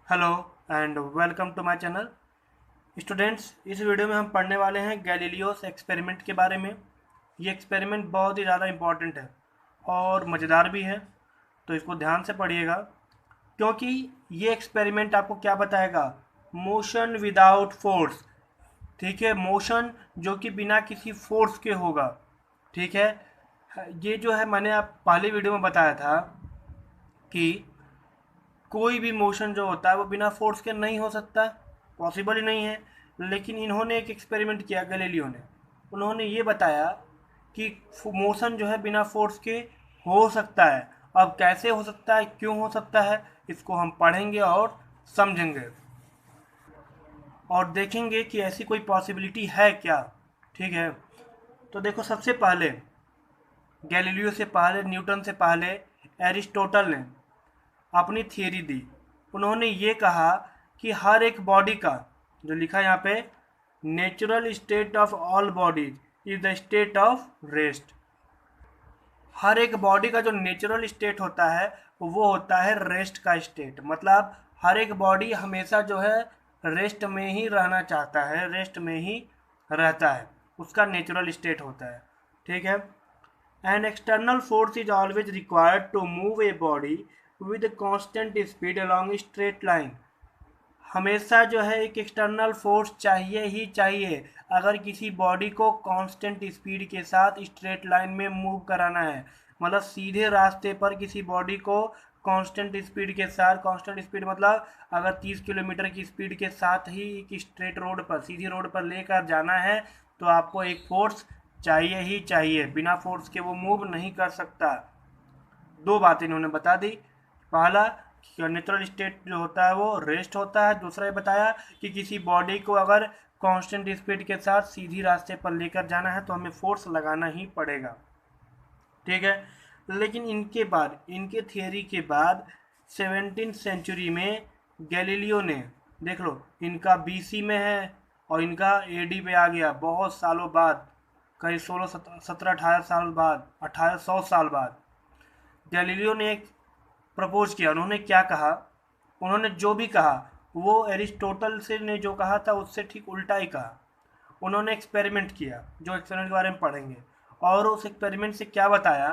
Hello and welcome to my channel. Students, इस video में हम पढ़ने वाले हैं गैलीलियोस एक्सपेरिमेंट के बारे में। ये एक्सपेरिमेंट बहुत ही ज़्यादा इम्पॉर्टेंट है और मज़ेदार भी है, तो इसको ध्यान से पढ़िएगा क्योंकि ये एक्सपेरिमेंट आपको क्या बताएगा। मोशन विदाउट फोर्स, ठीक है, मोशन जो कि बिना किसी फोर्स के होगा। ठीक है, ये जो है मैंने आप पहले वीडियो में बताया था कि कोई भी मोशन जो होता है वो बिना फोर्स के नहीं हो सकता, पॉसिबल ही नहीं है। लेकिन इन्होंने एक एक्सपेरिमेंट किया, गैलीलियो ने। उन्होंने ये बताया कि मोशन जो है बिना फोर्स के हो सकता है। अब कैसे हो सकता है, क्यों हो सकता है, इसको हम पढ़ेंगे और समझेंगे और देखेंगे कि ऐसी कोई पॉसिबिलिटी है क्या। ठीक है, तो देखो, सबसे पहले गैलीलियो से पहले, न्यूटन से पहले एरिस्टोटल ने अपनी थियरी दी। उन्होंने ये कहा कि हर एक बॉडी का, जो लिखा है यहाँ पे, natural state of all bodies is the state of rest. हर एक बॉडी का जो नेचुरल स्टेट होता है वो होता है रेस्ट का स्टेट। मतलब हर एक बॉडी हमेशा जो है रेस्ट में ही रहना चाहता है, रेस्ट में ही रहता है, उसका नेचुरल स्टेट होता है। ठीक है, an external force is always required to move a body with a constant speed along a straight line। हमेशा जो है एक एक्सटर्नल फोर्स चाहिए ही चाहिए अगर किसी बॉडी को कांस्टेंट स्पीड के साथ स्ट्रेट लाइन में मूव कराना है। मतलब सीधे रास्ते पर किसी बॉडी को कांस्टेंट स्पीड के साथ, कांस्टेंट स्पीड मतलब अगर 30 किलोमीटर की स्पीड के साथ ही एक स्ट्रेट रोड पर, सीधी रोड पर लेकर जाना है तो आपको एक फोर्स चाहिए ही चाहिए। बिना फोर्स के वो मूव नहीं कर सकता। दो बातें इन्होंने बता दी। पहला कि नेचुरल स्टेट जो होता है वो रेस्ट होता है। दूसरा ये बताया कि किसी बॉडी को अगर कांस्टेंट स्पीड के साथ सीधी रास्ते पर लेकर जाना है तो हमें फोर्स लगाना ही पड़ेगा। ठीक है, लेकिन इनके बाद, इनके थियरी के बाद 17वीं सेंचुरी में गैलीलियो ने, देख लो, इनका बीसी में है और इनका एडी पे आ गया बहुत सालों बाद, करीब 16 17 18 साल बाद, 1800 साल बाद गैलीलियो ने एक प्रपोज किया। उन्होंने क्या कहा, उन्होंने जो भी कहा वो एरिस्टोटल से ने जो कहा था उससे ठीक उल्टा ही कहा। उन्होंने एक्सपेरिमेंट किया, जो एक्सपेरिमेंट के बारे में पढ़ेंगे, और उस एक्सपेरिमेंट से क्या बताया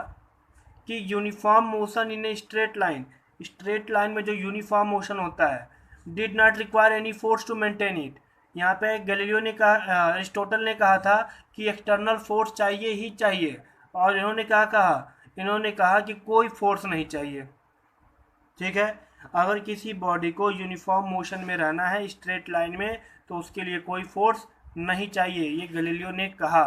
कि uniform motion in a straight line, straight line में जो यूनिफॉर्म मोशन होता है, did not require any force to maintain it. यहाँ पे गैलीलियो ने कहा, अरिस्टोटल ने कहा था कि एक्सटर्नल फोर्स चाहिए ही चाहिए, और इन्होंने क्या कहा, इन्होंने कहा कि कोई फोर्स नहीं चाहिए। ठीक है, अगर किसी बॉडी को यूनिफॉर्म मोशन में रहना है, स्ट्रेट लाइन में, तो उसके लिए कोई फोर्स नहीं चाहिए, ये गैलीलियो ने कहा।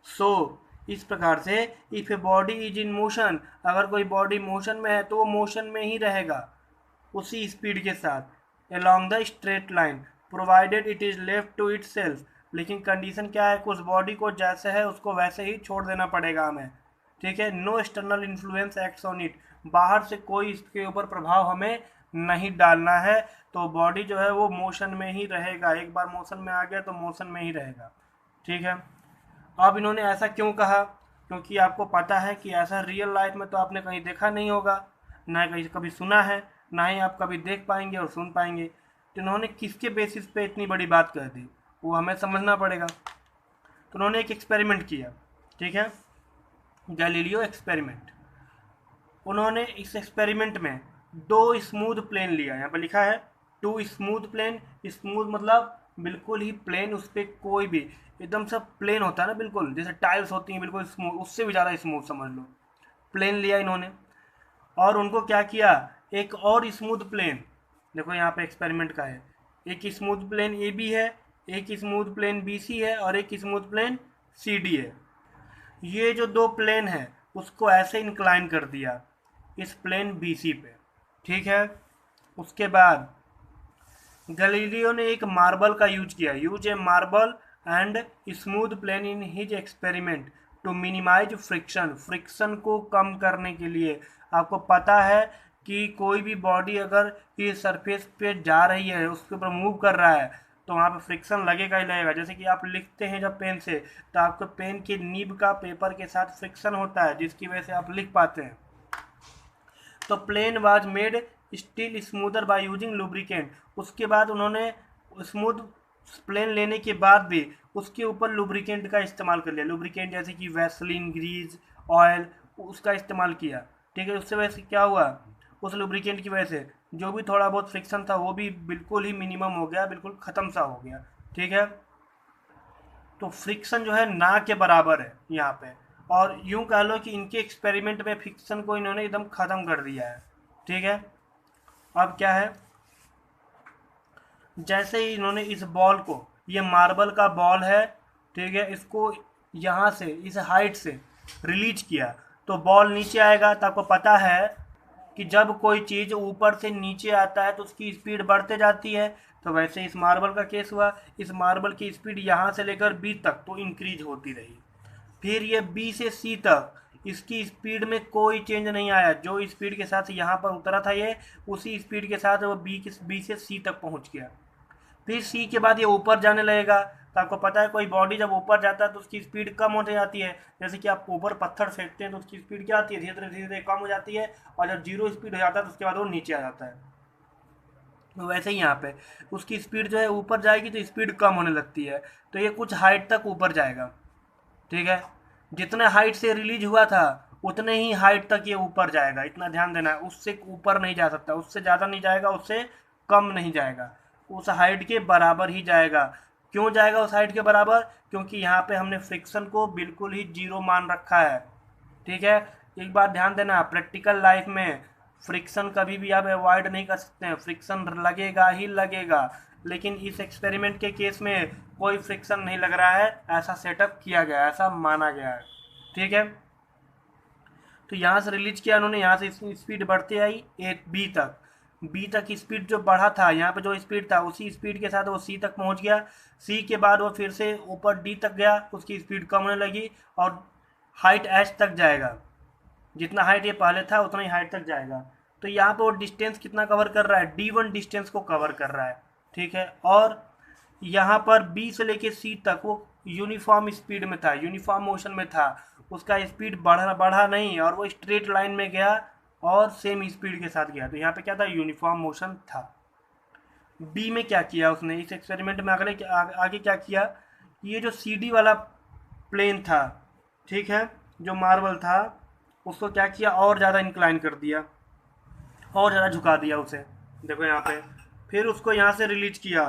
सो इस प्रकार से if a body is in motion, अगर कोई बॉडी मोशन में है तो वो मोशन में ही रहेगा उसी स्पीड के साथ along the straight line, provided it is left to itself. लेकिन कंडीशन क्या है कि उस बॉडी को जैसे है उसको वैसे ही छोड़ देना पड़ेगा हमें। ठीक है, no external influence acts on it, बाहर से कोई इसके ऊपर प्रभाव हमें नहीं डालना है, तो बॉडी जो है वो मोशन में ही रहेगा। एक बार मोशन में आ गया तो मोशन में ही रहेगा। ठीक है, अब इन्होंने ऐसा क्यों कहा, क्योंकि आपको पता है कि ऐसा रियल लाइफ में तो आपने कहीं देखा नहीं होगा, ना कहीं कभी सुना है, ना ही आप कभी देख पाएंगे और सुन पाएंगे। तो इन्होंने किसके बेसिस पे इतनी बड़ी बात कह दी वो हमें समझना पड़ेगा। तो उन्होंने एक एक्सपेरिमेंट किया। ठीक है, गैलीलियो एक्सपेरिमेंट। उन्होंने इस एक्सपेरिमेंट में दो स्मूथ प्लेन लिया, यहाँ पर लिखा है टू स्मूथ प्लेन। स्मूथ मतलब बिल्कुल ही प्लेन, उस पर कोई भी, एकदम सब प्लेन होता है ना, बिल्कुल जैसे टाइल्स होती हैं, बिल्कुल स्मूथ, उससे भी ज़्यादा स्मूथ समझ लो, प्लेन लिया इन्होंने। और उनको क्या किया, एक और स्मूथ प्लेन, देखो यहाँ पे एक्सपेरिमेंट का है, एक स्मूथ प्लेन ए बी है, एक स्मूथ प्लेन बी सी है और एक स्मूथ प्लेन सी डी है। ये जो दो प्लेन है उसको ऐसे इंक्लाइन कर दिया इस प्लेन बी सी पे। ठीक है, उसके बाद गैलीलियो ने एक मार्बल का यूज किया, use a marble and smooth plane in his experiment to minimise friction, friction को कम करने के लिए। आपको पता है कि कोई भी बॉडी अगर ये सरफेस पे जा रही है, उसके ऊपर मूव कर रहा है, तो वहाँ पे फ्रिक्शन लगेगा ही लगेगा। जैसे कि आप लिखते हैं जब पेन से, तो आपको पेन की नीब का पेपर के साथ फ्रिक्शन होता है जिसकी वजह से आप लिख पाते हैं। तो plane was made still smoother by using lubricant. उसके बाद उन्होंने स्मूथ प्लेन लेने के बाद भी उसके ऊपर लुब्रिकेंट का इस्तेमाल कर लिया। लुब्रिकेंट जैसे कि वैसलीन, ग्रीज, ऑयल, उसका इस्तेमाल किया। ठीक है, उससे वैसे क्या हुआ, उस लुब्रिकेंट की वजह से जो भी थोड़ा बहुत फ्रिक्शन था वो भी बिल्कुल ही मिनिमम हो गया, बिल्कुल ख़त्म सा हो गया। ठीक है, तो फ्रिक्शन जो है ना के बराबर है यहाँ पे, और यूं कह लो कि इनके एक्सपेरिमेंट में फ्रिक्शन को इन्होंने एकदम ख़त्म कर दिया है। ठीक है, अब क्या है, जैसे ही इन्होंने इस बॉल को, ये मार्बल का बॉल है, ठीक है, इसको यहाँ से इस हाइट से रिलीज किया तो बॉल नीचे आएगा। तो आपको पता है कि जब कोई चीज़ ऊपर से नीचे आता है तो उसकी स्पीड बढ़ते जाती है। तो वैसे इस मार्बल का केस हुआ, इस मार्बल की स्पीड यहाँ से लेकर बी तक तो इंक्रीज होती रही। फिर ये बी से सी तक इसकी स्पीड में कोई चेंज नहीं आया, जो स्पीड के साथ यहाँ पर उतरा था ये, उसी स्पीड के साथ वो बी से सी तक पहुँच गया। फिर सी के बाद ये ऊपर जाने लगेगा। तो आपको पता है कोई बॉडी जब ऊपर जाता है तो उसकी स्पीड कम होती जाती है। जैसे कि आप ऊपर पत्थर फेंकते हैं तो उसकी स्पीड क्या आती है, धीरे धीरे कम हो जाती है, और जब जीरो स्पीड हो जाता है तो उसके बाद वो नीचे आ जाता है। तो वैसे ही यहाँ पे उसकी स्पीड जो है ऊपर जाएगी तो स्पीड कम होने लगती है, तो ये कुछ हाइट तक ऊपर जाएगा। ठीक है, जितने हाइट से रिलीज हुआ था उतने ही हाइट तक ये ऊपर जाएगा, इतना ध्यान देना है। उससे ऊपर नहीं जा सकता, उससे ज़्यादा नहीं जाएगा, उससे कम नहीं जाएगा, उस हाइट के बराबर ही जाएगा। क्यों जाएगा उस हाइट के बराबर, क्योंकि यहाँ पे हमने फ्रिक्शन को बिल्कुल ही जीरो मान रखा है। ठीक है, एक बात ध्यान देना, प्रैक्टिकल लाइफ में फ्रिक्शन कभी भी आप अवॉइड नहीं कर सकते हैं, फ्रिक्शन लगेगा ही लगेगा। लेकिन इस एक्सपेरिमेंट के केस में कोई फ्रिक्शन नहीं लग रहा है, ऐसा सेटअप किया गया, ऐसा माना गया है। ठीक है, तो यहाँ से रिलीज किया उन्होंने, यहाँ से स्पीड बढ़ती आई बी तक। बी तक स्पीड जो बढ़ा था, यहाँ पे जो स्पीड था उसी स्पीड के साथ वो सी तक पहुँच गया। सी के बाद वो फिर से ऊपर डी तक गया, उसकी स्पीड कम होने लगी और हाइट एच तक जाएगा। जितना हाइट ये पहले था उतना ही हाइट तक जाएगा। तो यहाँ पे वो डिस्टेंस कितना कवर कर रहा है, D1 डिस्टेंस को कवर कर रहा है। ठीक है, और यहाँ पर बी से लेके सी तक वो यूनिफॉर्म स्पीड में था, यूनिफॉर्म मोशन में था, उसका स्पीड बढ़ा नहीं, और वो स्ट्रेट लाइन में गया और सेम स्पीड के साथ गया। तो यहाँ पे क्या था, यूनिफॉर्म मोशन था। बी में क्या किया उसने इस एक्सपेरिमेंट में, आगे क्या किया, ये जो CD वाला प्लेन था, ठीक है, जो मार्बल था, उसको क्या किया, और ज़्यादा इंक्लाइन कर दिया, और ज़्यादा झुका दिया उसे। देखो यहाँ पे, फिर उसको यहाँ से रिलीज किया,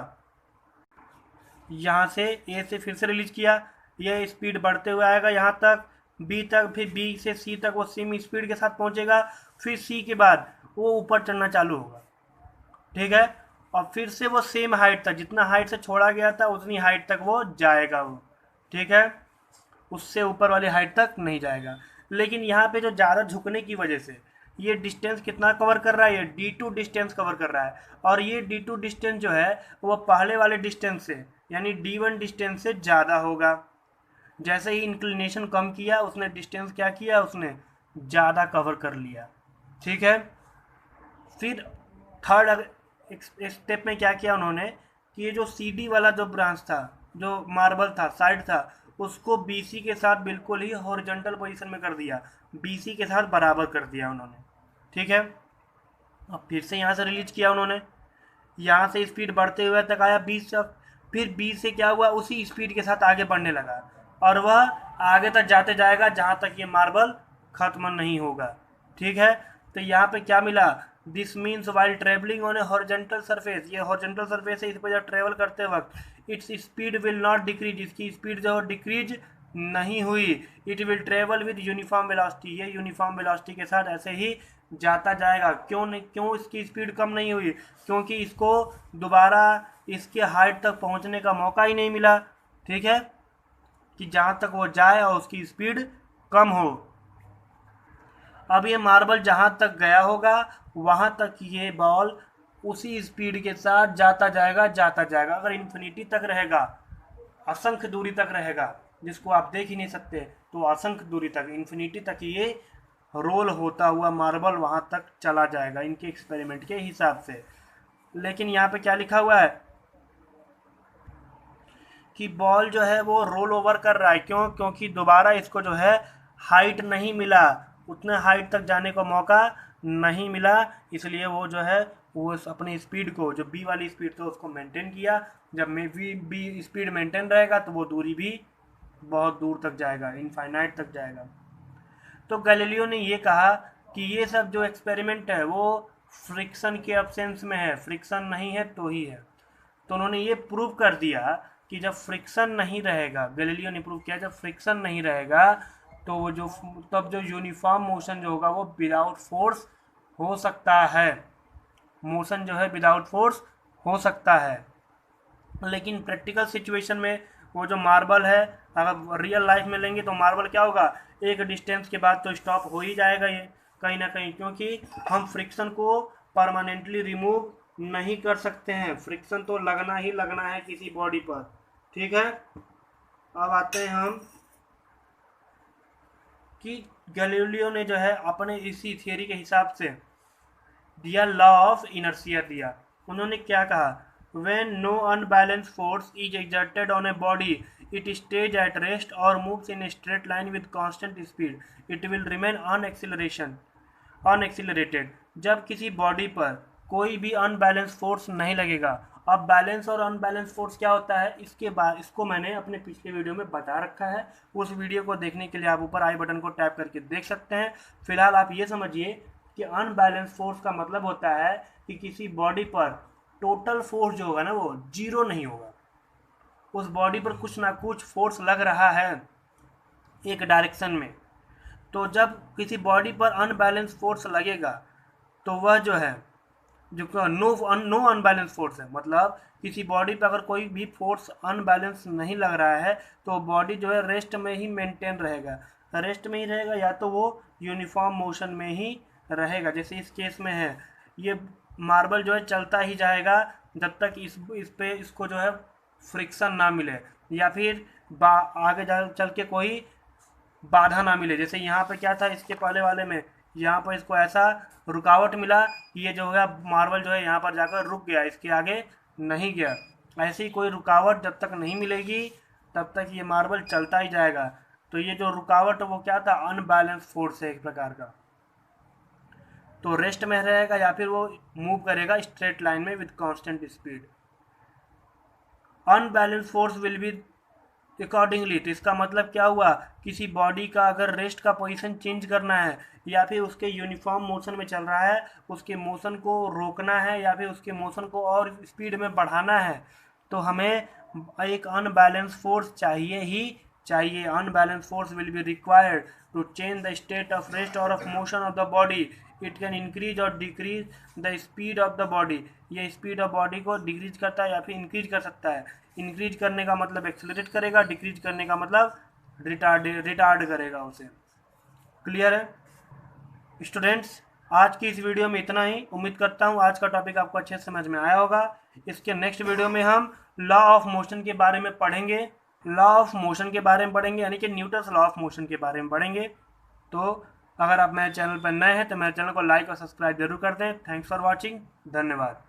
यहाँ से ए से फिर से रिलीज किया, ये स्पीड बढ़ते हुए आएगा यहाँ तक, बी तक, फिर बी से सी तक वो सेम स्पीड के साथ पहुँचेगा, फिर सी के बाद वो ऊपर चढ़ना चालू होगा। ठीक है, और फिर से वो सेम हाइट तक, जितना हाइट से छोड़ा गया था उतनी हाइट तक वो जाएगा वो। ठीक है, उससे ऊपर वाली हाइट तक नहीं जाएगा। लेकिन यहाँ पे जो ज़्यादा झुकने की वजह से ये डिस्टेंस कितना कवर कर रहा है, ये D2 डिस्टेंस कवर कर रहा है, और ये D2 डिस्टेंस जो है वो पहले वाले डिस्टेंस से यानी D1 डिस्टेंस से ज़्यादा होगा। जैसे ही इंक्लिनेशन कम किया उसने डिस्टेंस क्या किया, उसने ज़्यादा कवर कर लिया। ठीक है, फिर थर्ड स्टेप में क्या किया उन्होंने कि ये जो CD वाला जो ब्रांच था, जो मार्बल था, साइड था, उसको BC के साथ बिल्कुल ही हॉरिजॉन्टल पोजीशन में कर दिया, BC के साथ बराबर कर दिया उन्होंने। ठीक है, अब फिर से यहाँ से रिलीज किया उन्होंने, यहाँ से स्पीड बढ़ते हुए तक आया 20 तक, फिर 20 से क्या हुआ, उसी स्पीड के साथ आगे बढ़ने लगा, और वह आगे तक जाते जाएगा जहाँ तक ये मार्बल खत्म नहीं होगा। ठीक है, तो यहाँ पे क्या मिला, this means while travelling on A horizontal surface, ये हॉरिजॉन्टल सरफेस है, इस पर जब ट्रेवल करते वक्त its speed will not decrease, इसकी स्पीड जो डिक्रीज नहीं हुई, it will travel with uniform velocity, ये यूनिफॉर्म वेलोसिटी के साथ ऐसे ही जाता जाएगा। क्यों नहीं, क्यों इसकी स्पीड कम नहीं हुई, क्योंकि इसको दोबारा इसके हाइट तक पहुंचने का मौका ही नहीं मिला। ठीक है, कि जहाँ तक वो जाए और उसकी स्पीड कम हो। अब ये मार्बल जहाँ तक गया होगा वहाँ तक ये बॉल उसी स्पीड के साथ जाता जाएगा। अगर इन्फिनिटी तक रहेगा, असंख्य दूरी तक रहेगा, जिसको आप देख ही नहीं सकते, तो असंख्य दूरी तक, इन्फिनिटी तक ये रोल होता हुआ मार्बल वहाँ तक चला जाएगा इनके एक्सपेरिमेंट के हिसाब से। लेकिन यहाँ पे क्या लिखा हुआ है कि बॉल जो है वो रोल ओवर कर रहा है। क्यों, क्योंकि दोबारा इसको जो है हाइट नहीं मिला, उतने हाइट तक जाने का मौका नहीं मिला, इसलिए वो जो है वो अपनी स्पीड को, जो बी वाली स्पीड थी उसको मेंटेन किया। जब में बी स्पीड मेंटेन रहेगा तो वो दूरी भी बहुत दूर तक जाएगा, इनफाइनाइट तक जाएगा। तो गैलीलियो ने ये कहा कि ये सब जो एक्सपेरिमेंट है वो फ्रिक्शन के अब्सेंस में है, फ्रिक्शन नहीं है तो ही है। तो उन्होंने ये प्रूव कर दिया कि जब फ्रिक्शन नहीं रहेगा, गैलीलियो ने प्रूव किया जब फ्रिक्शन नहीं रहेगा तो वो जो तब जो यूनिफॉर्म मोशन जो होगा वो विदाउट फोर्स हो सकता है, मोशन जो है विदाउट फोर्स हो सकता है। लेकिन प्रैक्टिकल सिचुएशन में वो जो मार्बल है, अगर रियल लाइफ में लेंगे तो मार्बल क्या होगा, एक डिस्टेंस के बाद तो स्टॉप हो ही जाएगा ये कहीं ना कहीं, क्योंकि हम फ्रिक्शन को परमानेंटली रिमूव नहीं कर सकते हैं, फ्रिक्शन तो लगना ही लगना है किसी बॉडी पर। ठीक है, अब आते हैं हम कि गैलीलियो ने जो है अपने इसी थियरी के हिसाब से दिया लॉ ऑफ इनर्शिया दिया। उन्होंने क्या कहा, when no unbalanced force is exerted on a body it stays at rest or moves in a straight line with constant speed it will remain unaccelerated। जब किसी बॉडी पर कोई भी अनबैलेंस फोर्स नहीं लगेगा। अब बैलेंस और अनबैलेंस फोर्स क्या होता है, इसके बाद इसको मैंने अपने पिछले वीडियो में बता रखा है, उस वीडियो को देखने के लिए आप ऊपर आई बटन को टैप करके देख सकते हैं। फिलहाल आप ये समझिए कि अनबैलेंस फोर्स का मतलब होता है कि किसी बॉडी पर टोटल फोर्स जो होगा ना वो जीरो नहीं होगा, उस बॉडी पर कुछ ना कुछ फोर्स लग रहा है एक डायरेक्शन में। तो जब किसी बॉडी पर अनबैलेंस फोर्स लगेगा तो वह जो है जो नो अनबैलेंस फोर्स है, मतलब किसी बॉडी पर अगर कोई भी फोर्स अनबैलेंस नहीं लग रहा है तो बॉडी जो है रेस्ट में ही मेंटेन रहेगा, रेस्ट में ही रहेगा या तो वो यूनिफॉर्म मोशन में ही रहेगा। जैसे इस केस में है, ये मार्बल जो है चलता ही जाएगा जब तक इस पे इसको जो है फ्रिक्शन ना मिले या फिर आगे चल के कोई बाधा ना मिले। जैसे यहाँ पे क्या था इसके पहले वाले में, यहाँ पर इसको ऐसा रुकावट मिला कि ये जो है मार्बल जो है यहाँ पर जाकर रुक गया, इसके आगे नहीं गया। ऐसी ही कोई रुकावट जब तक नहीं मिलेगी तब तक ये मार्बल चलता ही जाएगा। तो ये जो रुकावट वो क्या था, अनबैलेंस फोर्स है एक प्रकार का। तो रेस्ट में रहेगा या फिर वो मूव करेगा स्ट्रेट लाइन में with constant speed. Unbalance force will be accordingly, तो इसका मतलब क्या हुआ, किसी बॉडी का अगर रेस्ट का पोजीशन चेंज करना है या फिर उसके यूनिफॉर्म मोशन में चल रहा है उसके मोशन को रोकना है या फिर उसके मोशन को और स्पीड में बढ़ाना है तो हमें एक अनबैलेंस फोर्स चाहिए ही चाहिए। Unbalance force will be required to change the state of rest और of motion of the body. It can increase और decrease the speed of the body. ये स्पीड ऑफ बॉडी को डिक्रीज करता है या फिर इंक्रीज कर सकता है। इंक्रीज करने का मतलब एक्सेलरेट करेगा, डिक्रीज करने का मतलब रिटार्ड करेगा उसे। क्लियर है स्टूडेंट्स? आज की इस वीडियो में इतना ही। उम्मीद करता हूँ आज का टॉपिक आपको अच्छे से समझ में आया होगा। इसके नेक्स्ट वीडियो में हम लॉ ऑफ मोशन के बारे में पढ़ेंगे, लॉ ऑफ मोशन के बारे में पढ़ेंगे, यानी कि न्यूटन्स लॉ ऑफ मोशन के बारे में पढ़ेंगे। तो अगर आप मेरे चैनल पर नए हैं तो मेरे चैनल को लाइक और सब्सक्राइब जरूर कर दें। थैंक्स फॉर वॉचिंग, धन्यवाद।